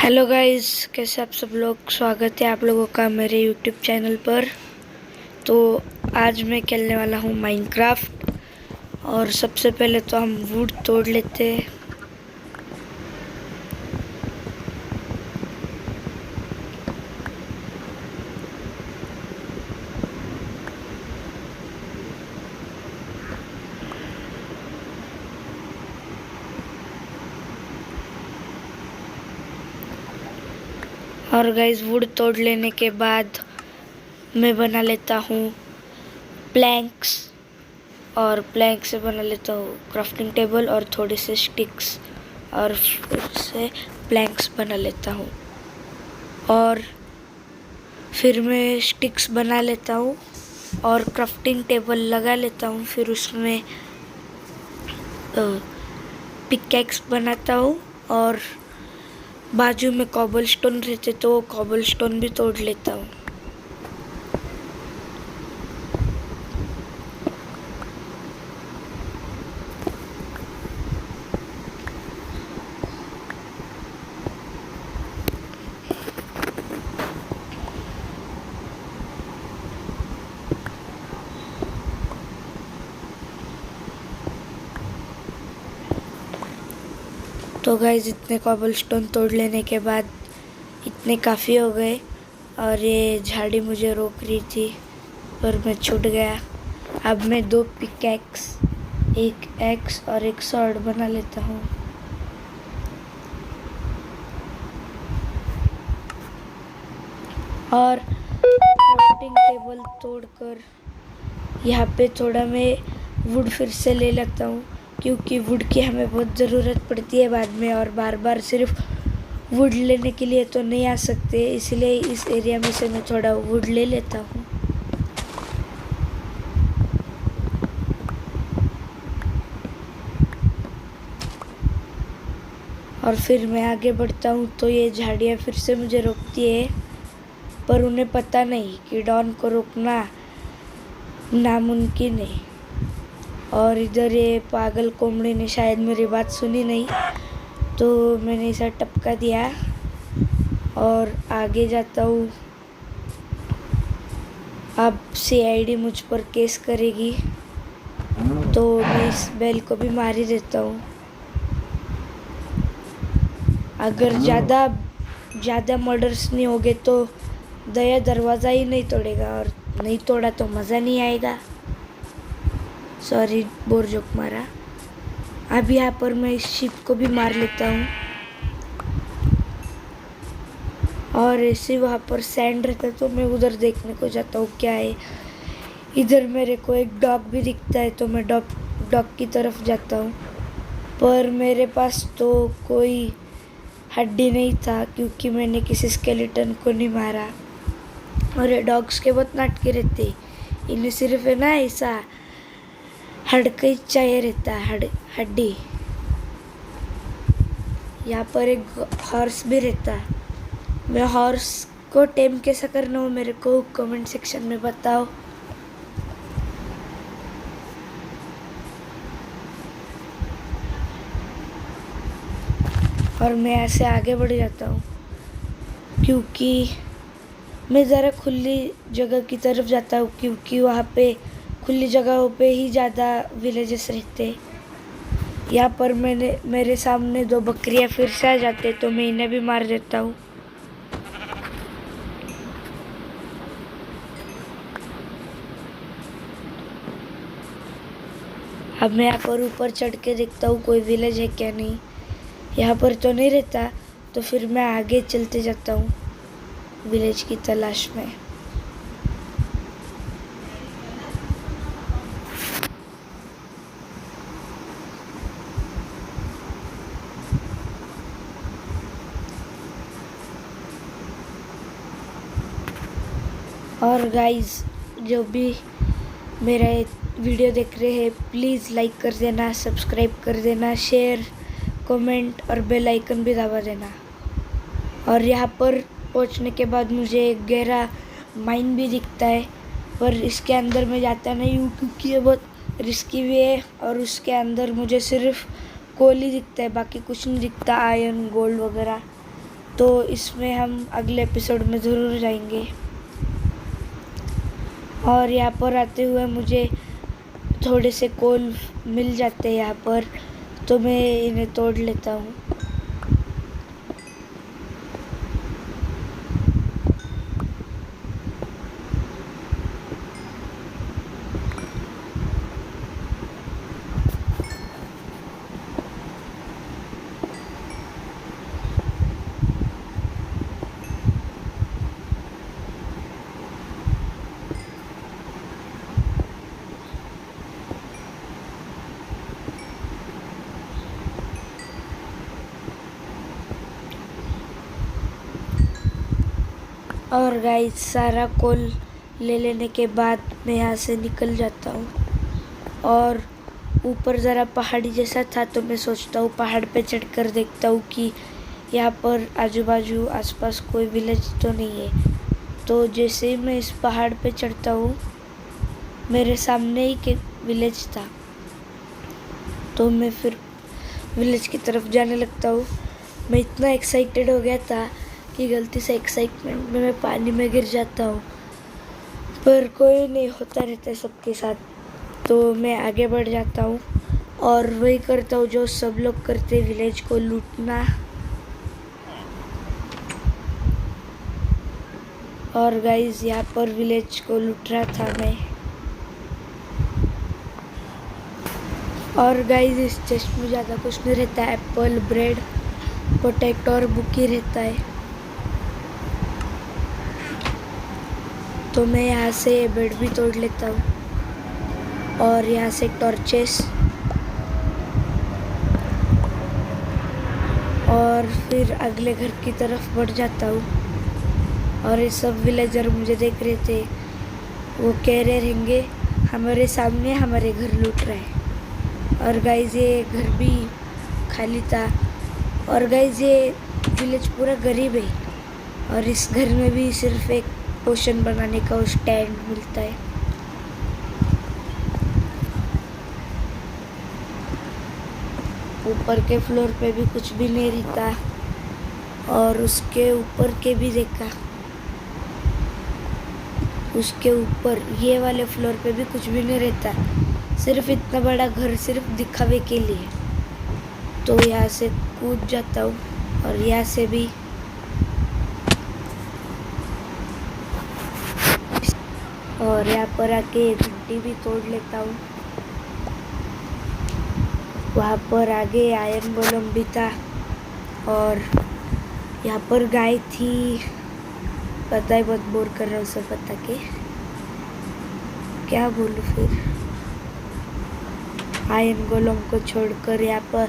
Hello guys, कैसे आप सब लोग। स्वागत है आप लोगों का मेरे यूट्यूब चैनल पर। तो आज मैं खेलने वाला हूँ माइनक्राफ्ट। और सबसे पहले तो हम वुड तोड़ लेते हैं। और गाइस, वुड तोड़ लेने के बाद मैं बना लेता हूँ प्लैंक्स। और प्लैंक से बना लेता हूँ क्राफ्टिंग टेबल और थोड़े से स्टिक्स। और फिर से प्लैंक्स बना लेता हूँ। और फिर मैं स्टिक्स बना लेता हूँ और क्राफ्टिंग टेबल लगा लेता हूँ। फिर उसमें पिकैक्स बनाता हूँ। और बाजू में कॉबलस्टोन रहते तो कॉबलस्टोन भी तोड़ लेता हूँ। तो गाइस, इतने कॉबलस्टोन तोड़ लेने के बाद इतने काफ़ी हो गए। और ये झाड़ी मुझे रोक रही थी पर मैं छूट गया। अब मैं 2 पिकैक्स, एक एक्स और एक स्वॉर्ड बना लेता हूँ। और क्राफ्टिंग टेबल तोड़कर यहाँ पे थोड़ा मैं वुड फिर से ले लेता हूँ, क्योंकि वुड की हमें बहुत ज़रूरत पड़ती है बाद में। और बार बार सिर्फ वुड लेने के लिए तो नहीं आ सकते, इसलिए इस एरिया में से मैं थोड़ा वुड ले लेता हूँ। और फिर मैं आगे बढ़ता हूँ तो ये झाड़ियाँ फिर से मुझे रोकती है, पर उन्हें पता नहीं कि डॉन को रोकना नामुमकिन है। और इधर ये पागल कोमड़े ने शायद मेरी बात सुनी नहीं, तो मैंने इसे टपका दिया और आगे जाता हूँ। अब सीआईडी मुझ पर केस करेगी, तो मैं इस बेल को भी मार ही देता हूँ। अगर ज़्यादा मर्डर्स नहीं होगे तो दया दरवाज़ा ही नहीं तोड़ेगा, और नहीं तोड़ा तो मज़ा नहीं आएगा। सॉरी, बोर जोक मारा। अब यहाँ पर मैं इस शिप को भी मार लेता हूँ। और ऐसे वहाँ पर सैंड रहता है तो मैं उधर देखने को जाता हूँ क्या है। इधर मेरे को एक डॉग भी दिखता है तो मैं डॉग की तरफ जाता हूँ, पर मेरे पास तो कोई हड्डी नहीं था क्योंकि मैंने किसी स्केलेटन को नहीं मारा। और ये डॉग्स के बहुत नाटके रहते, इन्हें सिर्फ है ना ऐसा हड्डी ही चाहिए रहता है, हड्डी। यहाँ पर एक हॉर्स भी रहता है। मैं हॉर्स को टेम कैसा करना हो मेरे को कमेंट सेक्शन में बताओ। और मैं ऐसे आगे बढ़ जाता हूँ क्योंकि मैं ज़रा खुली जगह की तरफ जाता हूँ, क्योंकि वहाँ पे खुली जगहों पे ही ज़्यादा विलेजेस रहते। यहाँ पर मेरे सामने 2 बकरियाँ फिर से आ जाते तो मैं इन्हें भी मार देता हूँ। अब मैं यहाँ पर ऊपर चढ़ के देखता हूँ कोई विलेज है क्या नहीं। यहाँ पर तो नहीं रहता, तो फिर मैं आगे चलते जाता हूँ विलेज की तलाश में। और गाइस, जो भी मेरा वीडियो देख रहे हैं प्लीज़ लाइक कर देना, सब्सक्राइब कर देना, शेयर, कमेंट और बेल आइकन भी दबा देना। और यहाँ पर पहुँचने के बाद मुझे एक गहरा माइन भी दिखता है, पर इसके अंदर मैं जाता नहीं हूँ क्योंकि ये बहुत रिस्की भी है। और उसके अंदर मुझे सिर्फ कोल ही दिखता है, बाकी कुछ नहीं दिखता, आयरन गोल्ड वगैरह। तो इसमें हम अगले एपिसोड में ज़रूर जाएंगे। और यहाँ पर आते हुए मुझे थोड़े से कोल मिल जाते हैं यहाँ पर, तो मैं इन्हें तोड़ लेता हूँ। और गाइस सारा कोल ले लेने के बाद मैं यहाँ से निकल जाता हूँ। और ऊपर ज़रा पहाड़ी जैसा था, तो मैं सोचता हूँ पहाड़ पे चढ़कर देखता हूँ कि यहाँ पर आजू बाजू आसपास कोई विलेज तो नहीं है। तो जैसे ही मैं इस पहाड़ पे चढ़ता हूँ, मेरे सामने ही के विलेज था। तो मैं फिर विलेज की तरफ जाने लगता हूँ। मैं इतना एक्साइटेड हो गया था कि गलती से एक्साइटमेंट में मैं पानी में गिर जाता हूँ, पर कोई नहीं, होता रहता है सबके साथ। तो मैं आगे बढ़ जाता हूँ और वही करता हूँ जो सब लोग करते, विलेज को लूटना। और गाइस यहाँ पर विलेज को लूट रहा था मैं। और गाइस इस चेस्ट में ज़्यादा कुछ नहीं रहता, एप्पल, ब्रेड, पोटैटो और बुक ही रहता है। तो मैं यहाँ से बेड भी तोड़ लेता हूँ और यहाँ से टॉर्चेस, और फिर अगले घर की तरफ बढ़ जाता हूँ। और ये सब विलेजर मुझे देख रहे थे, वो कह रहे रहेंगे हमारे सामने हमारे घर लूट रहे हैं। और गाइस ये घर भी खाली था। और गाइस ये विलेज पूरा गरीब है, और इस घर में भी सिर्फ एक पोशन बनाने का स्टैंड मिलता है। ऊपर के फ्लोर पे भी कुछ भी नहीं रहता, और उसके ऊपर के भी देखा, उसके ऊपर ये वाले फ्लोर पे भी कुछ भी नहीं रहता, सिर्फ इतना बड़ा घर सिर्फ दिखावे के लिए। तो यहाँ से कूद जाता हूँ और यहाँ से भी। और यहाँ पर आके घंटी भी तोड़ लेता हूँ। वहाँ पर आगे आयरन गोलम भी था, और यहाँ पर गाय थी। पता है बहुत बोर कर रहा हूँ सब बता के, क्या बोलूँ फिर। आयरन गोलम को छोड़कर यहाँ पर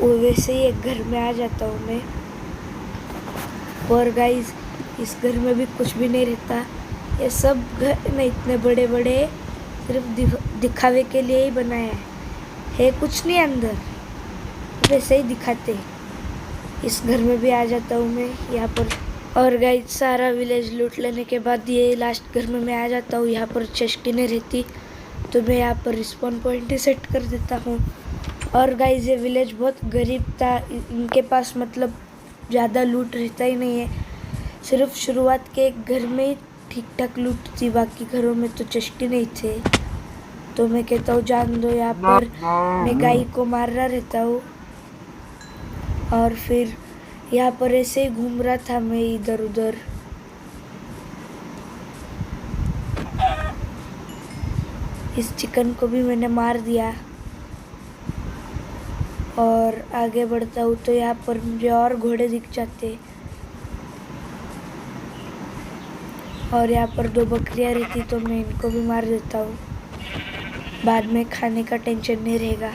वैसे ही एक घर में आ जाता हूँ मैं। और गाइस इस घर में भी कुछ भी नहीं रहता, ये सब घर में इतने बड़े बड़े सिर्फ दिखावे के लिए ही बनाया है कुछ नहीं अंदर, वैसे ही दिखाते। इस घर में भी आ जाता हूँ मैं यहाँ पर। और गाइस सारा विलेज लूट लेने के बाद ये लास्ट घर में मैं आ जाता हूँ। यहाँ पर चेस्ट नहीं रहती, तो मैं यहाँ पर रिस्पॉन पॉइंट ही सेट कर देता हूँ। और गाइस ये विलेज बहुत गरीब था, इनके पास मतलब ज़्यादा लूट रहता ही नहीं है, सिर्फ शुरुआत के एक घर में ही ठीक ठाक लूट थी, बाकी घरों में तो चेस्ट ही नहीं थे। तो मैं कहता हूँ जान दो, यहाँ पर मैं गाय को मार रहा रहता हूँ। और फिर यहाँ पर ऐसे ही घूम रहा था मैं इधर उधर। इस चिकन को भी मैंने मार दिया और आगे बढ़ता हूँ। तो यहाँ पर मुझे और घोड़े दिख जाते, और यहाँ पर 2 बकरियाँ रहती, तो मैं इनको भी मार देता हूँ, बाद में खाने का टेंशन नहीं रहेगा।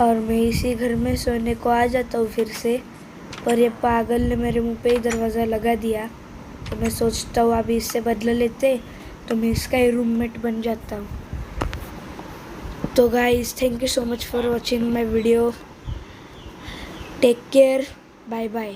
और मैं इसी घर में सोने को आ जाता हूँ फिर से, पर ये पागल ने मेरे मुंह पे ही दरवाज़ा लगा दिया। तो मैं सोचता हूँ अभी इससे बदला लेते, तो मैं इसका ही रूममेट बन जाता हूँ। तो guys thank you so much for watching my video, take care, bye bye.